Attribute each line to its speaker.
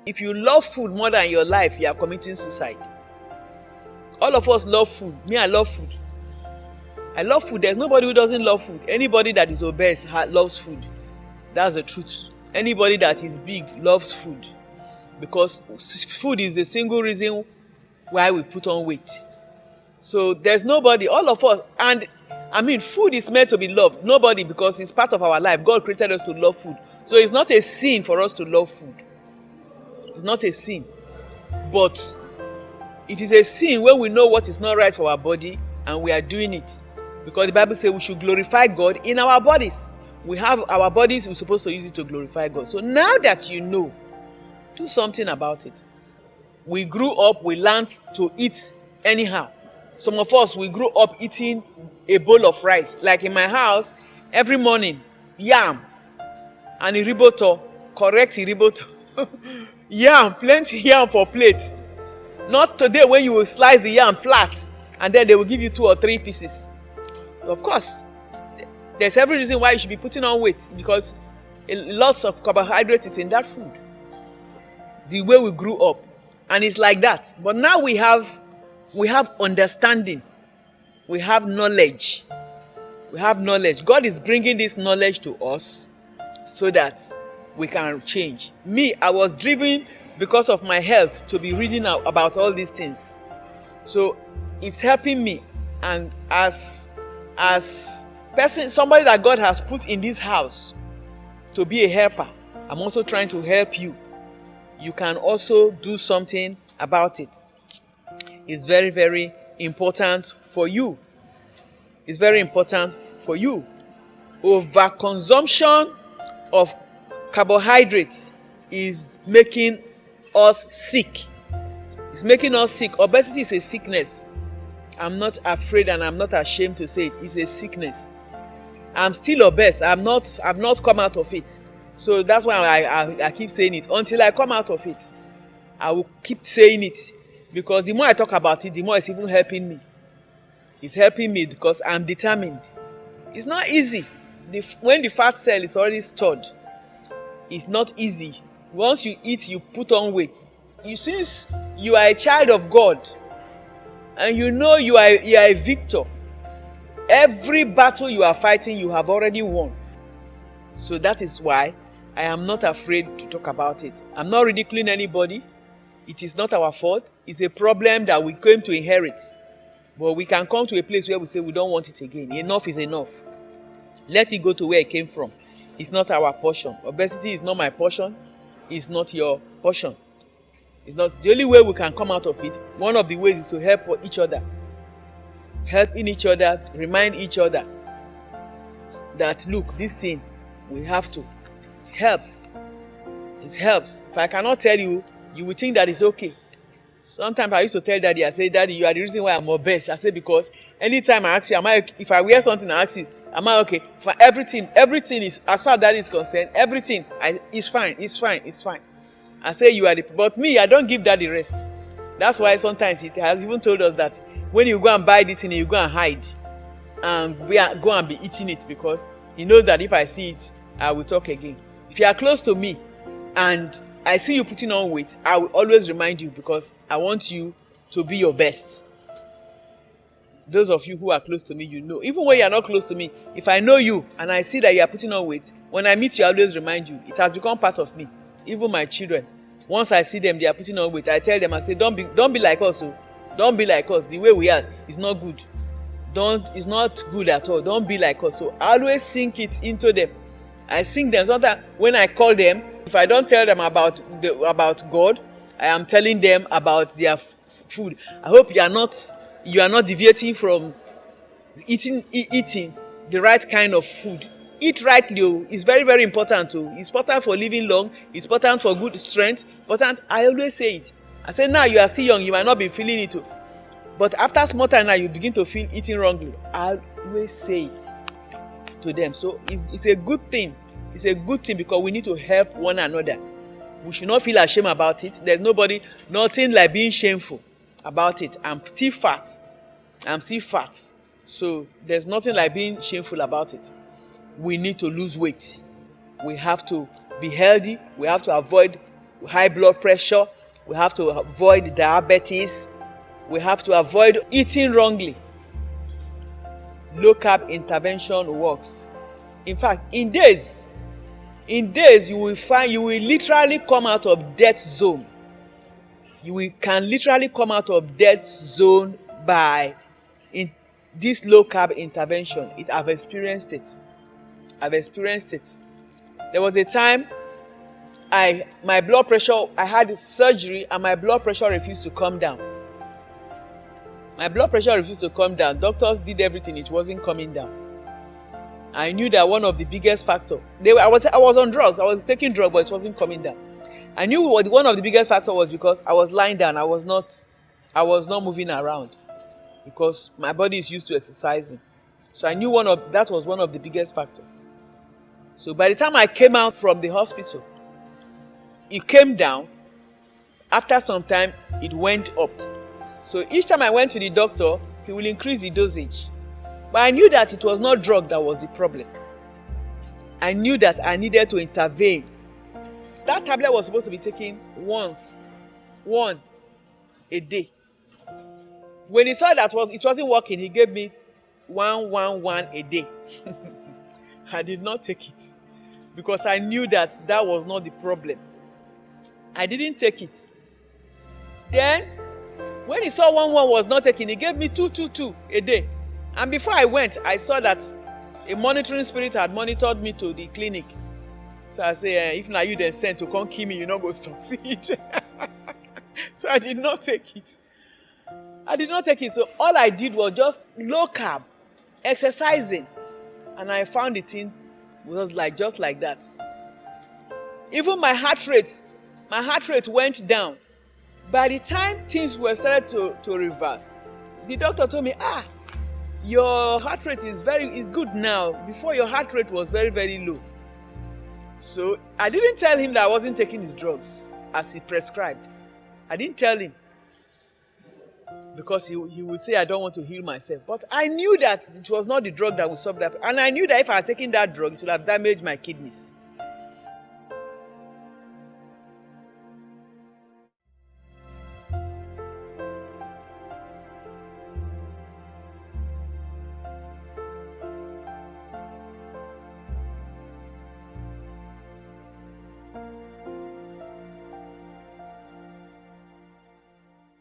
Speaker 1: If you love food more than your life, you are committing suicide. All of us love food. Me, I love food. I love food. There's nobody who doesn't love food. Anybody that is obese loves food. That's the truth. Anybody that is big loves food. Because food is the single reason why we put on weight. So there's nobody, all of us, and food is meant to be loved. Nobody, because it's part of our life. God created us to love food. So it's not a sin for us to love food. It's not a sin. But it is a sin when we know what is not right for our body and we are doing it. Because the Bible says we should glorify God in our bodies. We have our bodies, we're supposed to use it to glorify God. So now that you know, do something about it. We grew up, we learned to eat anyhow. Some of us, we grew up eating a bowl of rice. Like in my house, every morning, yam and iriboto, correct iriboto. Yam, plenty yam for plate. Not today when you will slice the yam flat and then they will give you 2 or 3 pieces. Of course, there's every reason why you should be putting on weight because lots of carbohydrates is in that food. The way we grew up. And it's like that. But now we have understanding. We have knowledge. We have knowledge. God is bringing this knowledge to us so that we can change. Me, I was driven because of my health to be reading about all these things. So it's helping me. And as somebody that God has put in this house to be a helper, I'm also trying to help you. You can also do something about it. It's very, very important for you. It's very important for you. Overconsumption of carbohydrates is making us sick. It's making us sick. Obesity is a sickness. I'm not afraid and I'm not ashamed to say it. It's a sickness. I'm still obese. I've not come out of it. So that's why I keep saying it. Until I come out of it, I will keep saying it. Because the more I talk about it, the more it's even helping me. It's helping me because I'm determined. It's not easy. When the fat cell is already stored, it's not easy. Once you eat, you put on weight. Since you are a child of God, and you know you are a victor, every battle you are fighting, you have already won. So that is why I am not afraid to talk about it. I'm not ridiculing anybody. It is not our fault. It's a problem that we came to inherit. But we can come to a place where we say we don't want it again. Enough is enough. Let it go to where it came from. It's not our portion. Obesity is not my portion. It's not your portion. It's not the only way we can come out of it. One of the ways is to help each other. Helping each other, remind each other that look, this thing, we have to. It helps. It helps. If I cannot tell you, you will think that it's okay. Sometimes I used to tell Daddy, I say, Daddy, you are the reason why I'm obese. I say, because anytime I ask you, if I wear something, I ask you, am I okay? For everything is, as far as that is concerned, everything is fine. I say you are but me, I don't give Daddy rest. That's why sometimes he has even told us that when you go and buy this thing, you go and hide. And go and be eating it because he knows that if I see it, I will talk again. If you are close to me and I see you putting on weight, I will always remind you because I want you to be your best. Those of you who are close to me, you know. Even when you are not close to me, if I know you and I see that you are putting on weight, when I meet you, I always remind you. It has become part of me. Even my children, once I see them, they are putting on weight, I tell them, I say, don't be like us. Don't be like us. The way we are is not good. It's not good at all. Don't be like us. So I always sink it into them. I sink them. Sometimes when I call them, if I don't tell them about God, I am telling them about their food. I hope you are not deviating from eating the right kind of food. Eat rightly. It's very, very important too. It's important for living long. It's important for good strength. Important. I always say it. I say now you are still young. You might not be feeling it too. But after small time now, you begin to feel eating wrongly. I always say it to them. So it's a good thing. It's a good thing because we need to help one another. We should not feel ashamed about it. There's nothing like being shameful about it. I'm still fat. So there's nothing like being shameful about it. We need to lose weight. We have to be healthy. We have to avoid high blood pressure. We have to avoid diabetes. We have to avoid eating wrongly. Low carb intervention works. In fact, in days you will literally come out of death zone. Can literally come out of death zone by this low carb intervention. I've experienced it. There was a time my blood pressure, I had surgery and my blood pressure refused to come down. Doctors did everything, it wasn't coming down. I knew that one of the biggest factor, I was on drugs, I was taking drugs, but it wasn't coming down. I knew one of the biggest factor was because I was lying down. I was not moving around because my body is used to exercising. So I knew that was one of the biggest factor. So by the time I came out from the hospital, it came down. After some time, it went up. So each time I went to the doctor, he will increase the dosage. But I knew that it was not drug that was the problem. I knew that I needed to intervene. That tablet was supposed to be taken one a day. When he saw that it wasn't working, he gave me one a day. I did not take it because I knew that was not the problem. I didn't take it. Then, when he saw one was not taking, he gave me two a day. And before I went, I saw that a monitoring spirit had monitored me to the clinic. So I say, if now you then sent to come kill me, you're not going to succeed. So I did not take it. So all I did was just low carb, exercising. And I found the thing was just like that. Even my heart rate went down. By the time things were started to reverse, the doctor told me, your heart rate is good now. Before, your heart rate was very, very low. So I didn't tell him that I wasn't taking his drugs as he prescribed. I didn't tell him because he would say I don't want to heal myself. But I knew that it was not the drug that would solve that. And I knew that if I had taken that drug, it would have damaged my kidneys.